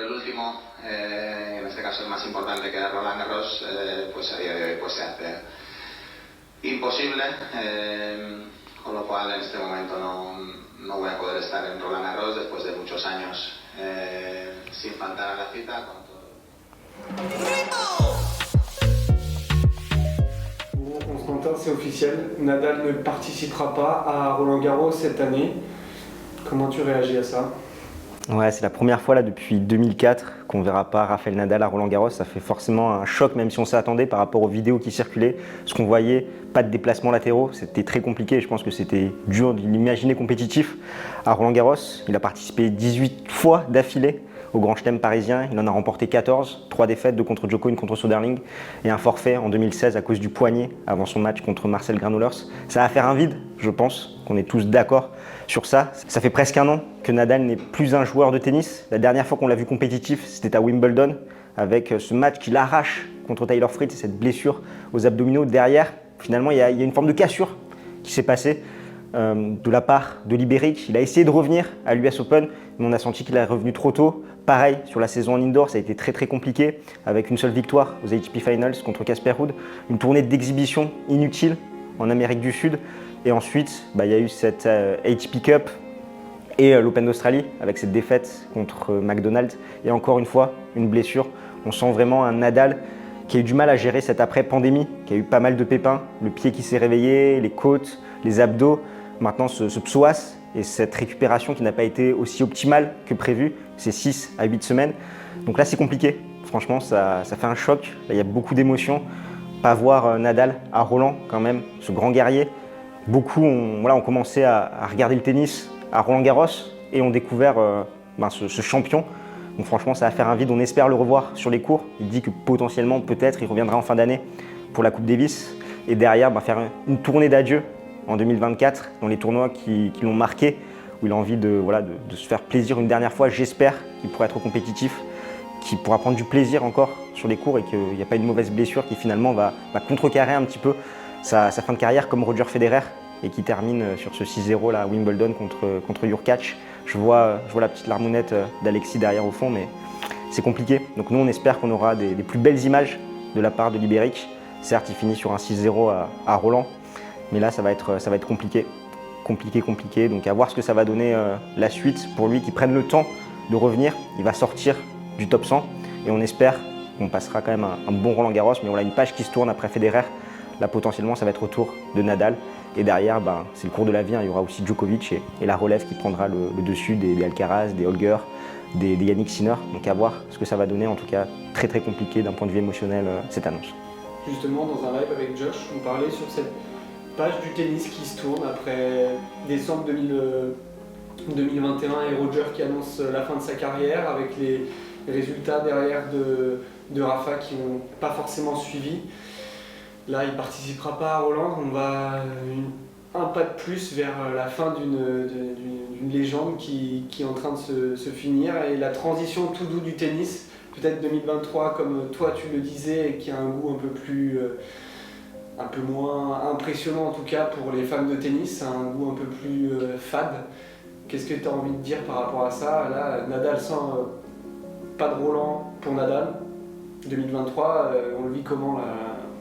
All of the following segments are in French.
el último, en este caso el más importante que era Roland Garros, pues a día de hoy pues se hace imposible, con lo cual en este momento no voy a poder estar en Roland Garros después de muchos años sin faltar a la cita con todo. Bon, Constantin, c'est officiel, Nadal ne participera pas à Roland Garros cette année. Comment tu réagis à ça? Ouais, c'est la première fois là depuis 2004 qu'on verra pas Rafael Nadal à Roland Garros. Ça fait forcément un choc, même si on s'y attendait par rapport aux vidéos qui circulaient. Ce qu'on voyait, pas de déplacements latéraux, c'était très compliqué. Je pense que c'était dur de l'imaginer compétitif à Roland Garros. Il a participé 18 fois d'affilée au Grand Chelem parisien. Il en a remporté 14, 3 défaites, 2 contre Djoko, 1 contre Soderling et un forfait en 2016 à cause du poignet avant son match contre Marcel Granollers. Ça va faire un vide, je pense, qu'on est tous d'accord sur ça. Ça fait presque un an que Nadal n'est plus un joueur de tennis. La dernière fois qu'on l'a vu compétitif, c'était à Wimbledon avec ce match qu'il arrache contre Taylor Fritz et cette blessure aux abdominaux derrière. Finalement, il y a une forme de cassure qui s'est passée de la part de Libéric. Il a essayé de revenir à l'US Open, mais on a senti qu'il est revenu trop tôt. Pareil, sur la saison en indoor, ça a été très très compliqué, avec une seule victoire aux ATP Finals contre Casper Ruud, une tournée d'exhibition inutile en Amérique du Sud, et ensuite il y a eu cette ATP Cup et l'Open d'Australie, avec cette défaite contre McDonald's, et encore une fois, une blessure. On sent vraiment un Nadal qui a eu du mal à gérer cette après-pandémie, qui a eu pas mal de pépins, le pied qui s'est réveillé, les côtes, les abdos, maintenant ce psoas et cette récupération qui n'a pas été aussi optimale que prévu, c'est 6 à 8 semaines. Donc là c'est compliqué, franchement ça fait un choc, là, il y a beaucoup d'émotions. Pas voir Nadal à Roland quand même, ce grand guerrier. Beaucoup ont commencé à regarder le tennis à Roland Garros et ont découvert ce champion. Donc franchement ça va faire un vide, on espère le revoir sur les cours. Il dit que potentiellement peut-être il reviendra en fin d'année pour la Coupe Davis et derrière faire une tournée d'adieu en 2024 dans les tournois qui l'ont marqué, où il a envie de se faire plaisir une dernière fois. J'espère qu'il pourra être compétitif, qu'il pourra prendre du plaisir encore sur les cours et qu'il n'y a pas une mauvaise blessure qui finalement va contrecarrer un petit peu sa fin de carrière comme Roger Federer et qui termine sur ce 6-0 là, à Wimbledon contre Jurkacz. Je vois la petite larmounette d'Alexis derrière au fond, mais c'est compliqué. Donc nous on espère qu'on aura des plus belles images de la part de Libéric. Certes il finit sur un 6-0 à Roland, mais là ça va être compliqué. Compliqué, donc à voir ce que ça va donner la suite pour lui, qui prenne le temps de revenir. Il va sortir du top 100 et on espère qu'on passera quand même un bon Roland Garros, mais on a une page qui se tourne après Federer. Là potentiellement ça va être au tour de Nadal et derrière c'est le cours de la vie, hein. Il y aura aussi Djokovic et la relève qui prendra le dessus des Alcaraz, des Holger, des Yannick Sinner. Donc à voir ce que ça va donner, en tout cas très très compliqué d'un point de vue émotionnel cette annonce. Justement dans un live avec Josh, on parlait sur cette page du tennis qui se tourne après décembre 2021 et Roger qui annonce la fin de sa carrière avec les résultats derrière de Rafa qui n'ont pas forcément suivi. Là il ne participera pas à Roland, on va un pas de plus vers la fin d'une légende qui est en train de se finir et la transition tout doux du tennis, peut-être 2023 comme toi tu le disais, et qui a un goût un peu moins impressionnant en tout cas pour les fans de tennis, un goût un peu plus fade. Qu'est-ce que tu as envie de dire par rapport à ça? Là, Nadal sans pas de Roland pour Nadal. 2023, on le vit comment là,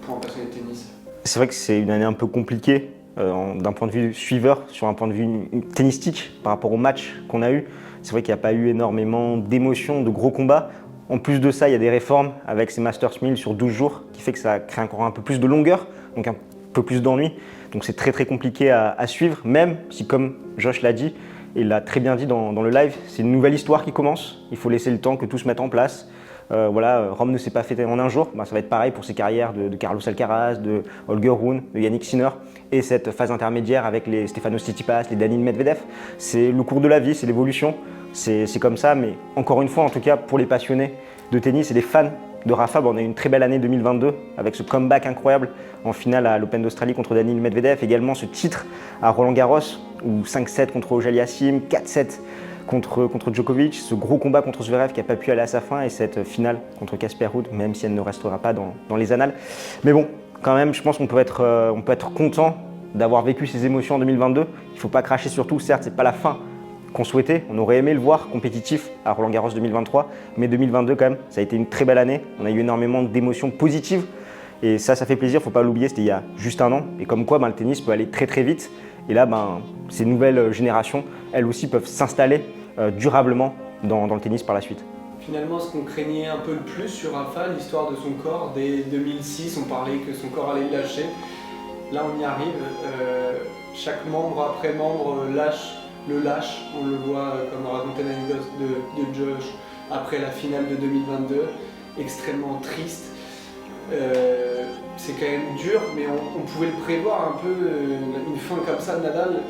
pour un passionné de tennis? C'est vrai que c'est une année un peu compliquée d'un point de vue suiveur, sur un point de vue tennistique par rapport au match qu'on a eu. C'est vrai qu'il n'y a pas eu énormément d'émotions, de gros combats. En plus de ça, il y a des réformes avec ces Masters 1000 sur 12 jours qui fait que ça crée encore un peu plus de longueur, donc un peu plus d'ennui. Donc c'est très très compliqué à suivre, même si comme Josh l'a dit, et l'a très bien dit dans le live, c'est une nouvelle histoire qui commence. Il faut laisser le temps que tout se mette en place. Rome ne s'est pas fait en un jour. Ça va être pareil pour ces carrières de Carlos Alcaraz, de Holger Rune, de Yannick Sinner et cette phase intermédiaire avec les Stefanos Tsitsipas, les Daniil Medvedev. C'est le cours de la vie, c'est l'évolution. C'est comme ça, mais encore une fois, en tout cas pour les passionnés de tennis et les fans de Rafa, on a eu une très belle année 2022 avec ce comeback incroyable en finale à l'Open d'Australie contre Daniil Medvedev, également ce titre à Roland Garros où 5-7 contre Auger-Aliassime, 4-7 contre Djokovic, ce gros combat contre Zverev qui n'a pas pu aller à sa fin et cette finale contre Casper Ruud, même si elle ne restera pas dans les annales. Mais bon, quand même, je pense qu'on peut être content d'avoir vécu ces émotions en 2022. Il ne faut pas cracher sur tout, certes, ce n'est pas la fin qu'on souhaitait. On aurait aimé le voir compétitif à Roland-Garros 2023, mais 2022 quand même, ça a été une très belle année. On a eu énormément d'émotions positives et ça fait plaisir, faut pas l'oublier, c'était il y a juste un an. Et comme quoi, le tennis peut aller très très vite. Et là, ces nouvelles générations, elles aussi peuvent s'installer durablement dans le tennis par la suite. Finalement, ce qu'on craignait un peu le plus sur Rafa, l'histoire de son corps, dès 2006, on parlait que son corps allait le lâcher. Là, on y arrive. Chaque membre après membre le lâche. On le voit, comme on racontait l'anecdote de Josh après la finale de 2022, extrêmement triste. C'est quand même dur, mais on pouvait le prévoir un peu, une fin comme ça de Nadal.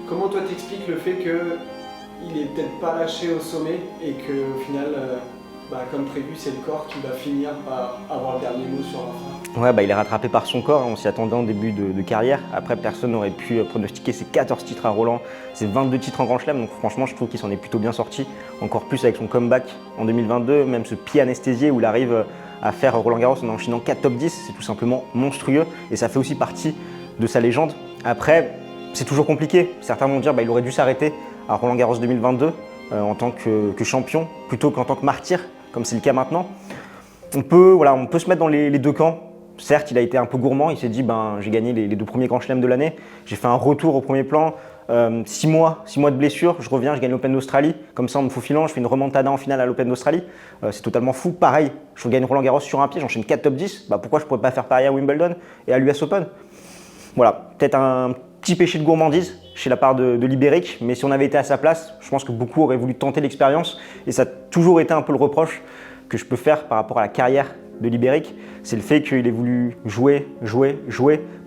Comment toi t'expliques le fait qu'il est peut-être pas lâché au sommet et qu'au final, comme prévu, c'est le corps qui va finir par avoir le dernier mot sur Rafa? Ouais, il est rattrapé par son corps, on s'y attendait en début de carrière. Après, personne n'aurait pu pronostiquer ses 14 titres à Roland, ses 22 titres en Grand Chelem. Donc franchement, je trouve qu'il s'en est plutôt bien sorti. Encore plus avec son comeback en 2022, même ce pied anesthésié où il arrive à faire Roland-Garros en enchaînant 4 top 10, c'est tout simplement monstrueux et ça fait aussi partie de sa légende. Après, c'est toujours compliqué. Certains vont dire qu'il aurait dû s'arrêter à Roland-Garros 2022 en tant que champion plutôt qu'en tant que martyr, comme c'est le cas maintenant. On peut se mettre dans les deux camps. Certes, il a été un peu gourmand, il s'est dit j'ai gagné les 2 premiers grands chelems de l'année, j'ai fait un retour au premier plan, 6 mois de blessure, je reviens, je gagne l'Open d'Australie, comme ça en me faufilant, je fais une remontada en finale à l'Open d'Australie, c'est totalement fou. Pareil, je gagne Roland-Garros sur un pied, j'enchaîne 4 top 10, pourquoi je ne pourrais pas faire pareil à Wimbledon et à l'US Open? Voilà, peut-être un petit péché de gourmandise chez la part de Líberic, mais si on avait été à sa place, je pense que beaucoup auraient voulu tenter l'expérience et ça a toujours été un peu le reproche que je peux faire par rapport à la carrière de Líberic, c'est le fait qu'il ait voulu jouer,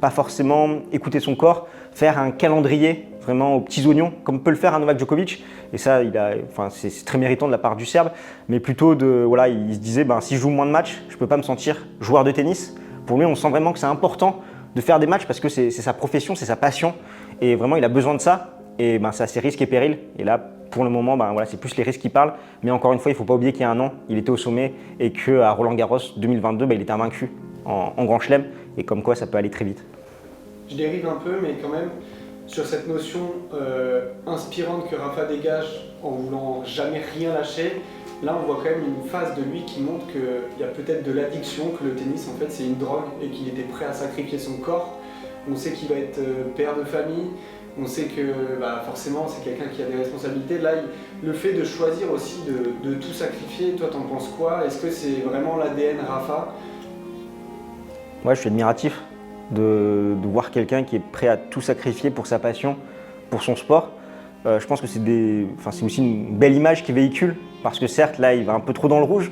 pas forcément écouter son corps, faire un calendrier vraiment aux petits oignons, comme peut le faire un Novak Djokovic. Et ça, c'est très méritant de la part du Serbe, mais plutôt il se disait, si je joue moins de matchs, je ne peux pas me sentir joueur de tennis. Pour lui, on sent vraiment que c'est important de faire des matchs parce que c'est sa profession, c'est sa passion, et vraiment, il a besoin de ça. Et c'est à ses risques et périls. Et là, pour le moment, c'est plus les risques qui parlent. Mais encore une fois, il ne faut pas oublier qu'il y a un an, il était au sommet et qu'à Roland-Garros 2022, il était invaincu en Grand Chelem. Et comme quoi, ça peut aller très vite. Je dérive un peu, mais quand même, sur cette notion inspirante que Rafa dégage en voulant jamais rien lâcher, là, on voit quand même une phase de lui qui montre qu'il y a peut-être de l'addiction, que le tennis, en fait, c'est une drogue et qu'il était prêt à sacrifier son corps. On sait qu'il va être père de famille. On sait que forcément c'est quelqu'un qui a des responsabilités. Là, le fait de choisir aussi de tout sacrifier, toi t'en penses quoi? Est-ce que c'est vraiment l'ADN Rafa? Moi je suis admiratif de voir quelqu'un qui est prêt à tout sacrifier pour sa passion, pour son sport. Je pense que c'est aussi une belle image qu'il véhicule parce que certes là il va un peu trop dans le rouge,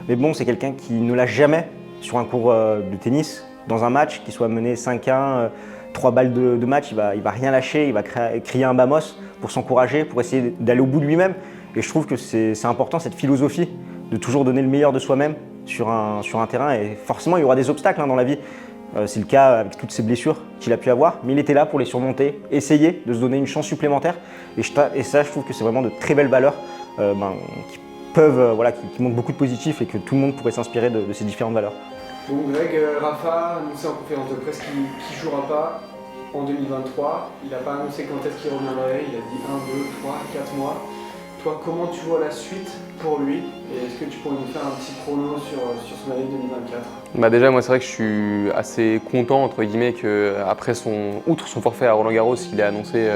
mais bon c'est quelqu'un qui ne lâche jamais sur un court de tennis, dans un match, qu'il soit mené 5-1, 3 balles de match, il va rien lâcher, il va crier un Vamos pour s'encourager, pour essayer d'aller au bout de lui-même. Et je trouve que c'est important cette philosophie de toujours donner le meilleur de soi-même sur un terrain. Et forcément, il y aura des obstacles dans la vie. C'est le cas avec toutes ces blessures qu'il a pu avoir, mais il était là pour les surmonter, essayer de se donner une chance supplémentaire. Et ça, je trouve que c'est vraiment de très belles valeurs qui montrent beaucoup de positif et que tout le monde pourrait s'inspirer de ces différentes valeurs. Bon, Greg, Rafa a annoncé en conférence de presse qu'il ne jouera pas en 2023. Il n'a pas annoncé quand est-ce qu'il reviendrait. Il a dit 1, 2, 3, 4 mois. Toi, comment tu vois la suite pour lui? Et est-ce que tu pourrais nous faire un petit prono sur son année 2024? Déjà, moi, c'est vrai que je suis assez content, entre guillemets, qu'après outre son forfait à Roland-Garros, il ait annoncé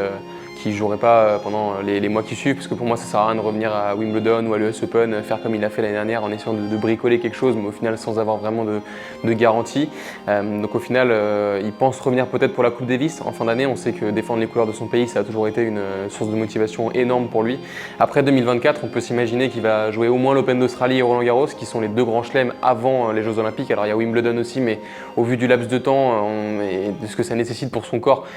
qu'il ne jouerait pas pendant les mois qui suivent, parce que pour moi ça ne sert à rien de revenir à Wimbledon ou à l'US Open, faire comme il a fait l'année dernière en essayant de bricoler quelque chose, mais au final sans avoir vraiment de garantie. Donc au final, il pense revenir peut-être pour la Coupe Davis en fin d'année. On sait que défendre les couleurs de son pays, ça a toujours été une source de motivation énorme pour lui. Après 2024, on peut s'imaginer qu'il va jouer au moins l'Open d'Australie et Roland-Garros, qui sont les 2 grands chelems avant les Jeux Olympiques. Alors il y a Wimbledon aussi, mais au vu du laps de temps et de ce que ça nécessite pour son corps,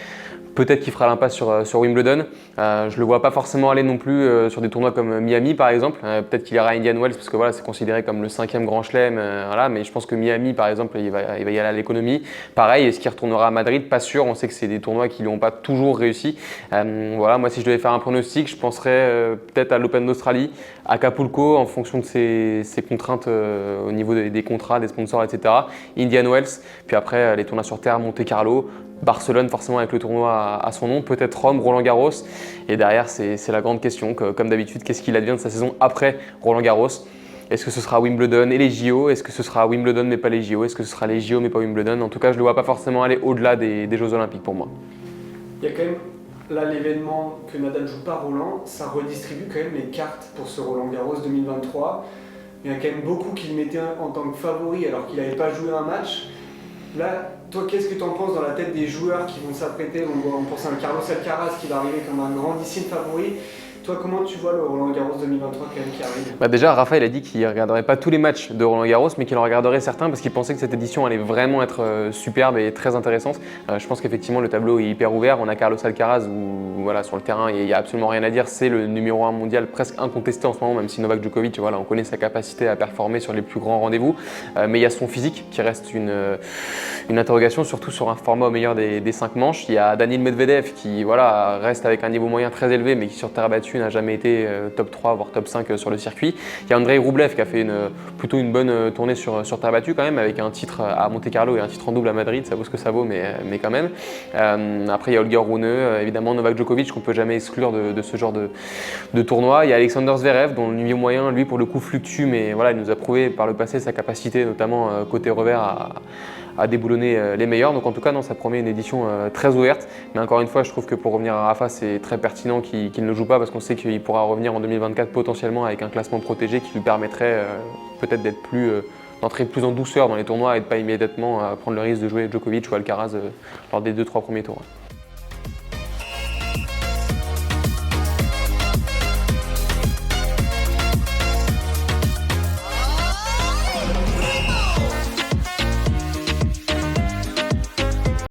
peut-être qu'il fera l'impasse sur Wimbledon. Je ne le vois pas forcément aller non plus sur des tournois comme Miami par exemple. Peut-être qu'il ira à Indian Wells parce que c'est considéré comme le 5e grand chelem. Mais je pense que Miami par exemple, il va y aller à l'économie. Pareil, est-ce qu'il retournera à Madrid? Pas sûr. On sait que c'est des tournois qui lui ont pas toujours réussi. Moi si je devais faire un pronostic, je penserais peut-être à l'Open d'Australie, à Acapulco en fonction de ses contraintes au niveau des contrats, des sponsors, etc. Indian Wells, puis après les tournois sur terre, Monte Carlo. Barcelone forcément avec le tournoi à son nom, peut-être Rome, Roland Garros. Et derrière, c'est la grande question. Comme d'habitude, qu'est-ce qu'il advient de sa saison après Roland Garros? Est-ce que ce sera Wimbledon et les JO? Est-ce que ce sera Wimbledon mais pas les JO? Est-ce que ce sera les JO mais pas Wimbledon? En tout cas, je ne le vois pas forcément aller au-delà des Jeux Olympiques pour moi. Il y a quand même, là, l'événement que Nadal ne joue pas Roland, ça redistribue quand même les cartes pour ce Roland Garros 2023. Il y en a quand même beaucoup qui le mettaient en tant que favori alors qu'il n'avait pas joué un match. Là, toi, qu'est-ce que tu en penses dans la tête des joueurs qui vont s'apprêter? On pense à un Carlos Alcaraz qui va arriver comme un grandissime favori. Toi, comment tu vois le Roland Garros 2023 quand même qui arrive? Déjà, Rafa, il a dit qu'il ne regarderait pas tous les matchs de Roland Garros, mais qu'il en regarderait certains parce qu'il pensait que cette édition allait vraiment être superbe et très intéressante. Je pense qu'effectivement, le tableau est hyper ouvert. On a Carlos Alcaraz où, voilà, sur le terrain, il n'y a absolument rien à dire. C'est le numéro 1 mondial presque incontesté en ce moment, même si Novak Djokovic, voilà, on connaît sa capacité à performer sur les plus grands rendez-vous. Mais il y a son physique qui reste une interrogation, surtout sur un format au meilleur des 5 manches. Il y a Daniil Medvedev qui voilà, reste avec un niveau moyen très élevé, mais qui sur terre battue n'a jamais été top 3 voire top 5 sur le circuit. Il y a Andrei Rublev qui a fait plutôt une bonne tournée sur terre battue quand même, avec un titre à Monte-Carlo et un titre en double à Madrid, ça vaut ce que ça vaut, mais quand même. Après il y a Holger Rune, évidemment Novak Djokovic qu'on peut jamais exclure de ce genre de tournoi. Il y a Alexander Zverev dont le niveau moyen lui pour le coup fluctue, mais voilà, il nous a prouvé par le passé sa capacité notamment côté revers à déboulonner les meilleurs. Donc en tout cas, non, ça promet une édition très ouverte. Mais encore une fois, je trouve que pour revenir à Rafa, c'est très pertinent qu'il ne joue pas parce qu'on sait qu'il pourra revenir en 2024 potentiellement avec un classement protégé qui lui permettrait peut-être d'entrer plus en douceur dans les tournois et de ne pas immédiatement prendre le risque de jouer Djokovic ou Alcaraz lors des 2-3 premiers tours.